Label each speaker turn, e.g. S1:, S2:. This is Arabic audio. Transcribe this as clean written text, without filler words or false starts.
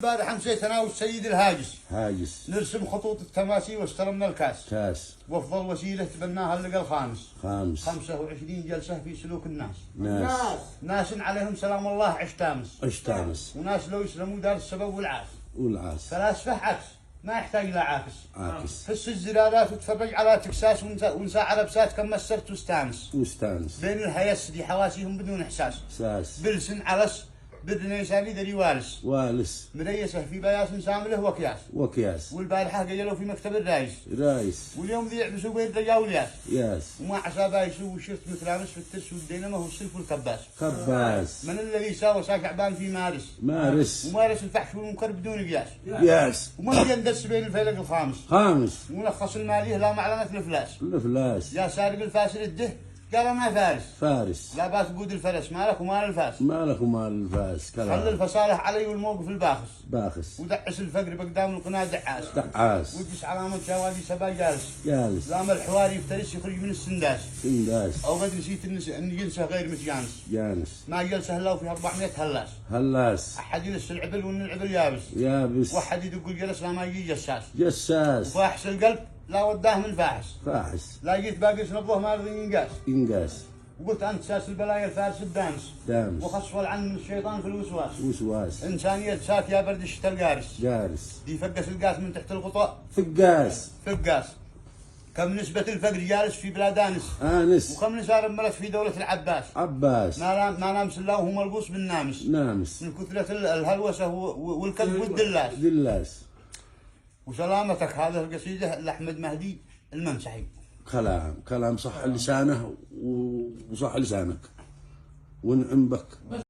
S1: امبارح امسيت انا والسيد الهاجس
S2: هاجس
S1: نرسم خطوط التماسي واستلمنا الكاس.
S2: وافضل
S1: وسيله تبناها اللقاء الخامس.
S2: 25
S1: جلسه في سلوك الناس.
S2: ناس
S1: عليهم سلام الله عش تامس. وناس لو يسلموا دار السبب والعاس. فلاسفه عكس ما يحتاج الى عاكس. حس الزرارات وتفرج على تكساس وانسى عربسات كم مسرت واستانس. بين الهيس دي حواسيهم بدون احساس. بلسن علس بدنا يسالي دري والس مريسه في بياس سامله وكياس والبارحه قيلوا في مكتب الرايس واليوم ذي يعبسوا بين الرجال وما عصابه يسووا شرط مترامس في الترس والدينامه والسلف والكباس من الذي ساوى شعبان في مارس الفحش والمنكر بدون قياس ومن يندس بين الفلق الخامس ملخص الماليه لا معلنه الفلاس يا سارق الفاسر الده قال انا فارس لا باس قود الفرس مالك ومال الفاس خلي الفصالح علي والموقف الباخس ودعس الفقر بقدام القناة دعاس ودس علامة شوادي سبا جالس لام الحوار يفترس يخرج من السنداس او قد نسيت ان جنسه غير متجانس ما جلسه الا وفي 400 هلاس احد ينس العبل وان العبل يابس واحد يدق الجلس لا ما يجي جساس وفاحش القلب لا وداه من فاحس لا جيت باقي نبضه ما رضي ينقاس وقلت انت ساس البلايا الفارس الدامس وخصفل عن من الشيطان في الوسواس انسانيه سات يا برد الشتاء القارس دي فقس القاس من تحت الغطاء فقاس كم نسبة الفقر جالس في بلاد انس وكم نسار ملك في دولة العباس ما نامس الله وهو ملبوس بالنامس من كثرة الهلوسة والكذب والدلاس وسلامتك. هذا القصيدة لأحمد مهدي الممسحي.
S2: كلام صح لسانه وصح لسانك ونعم بك.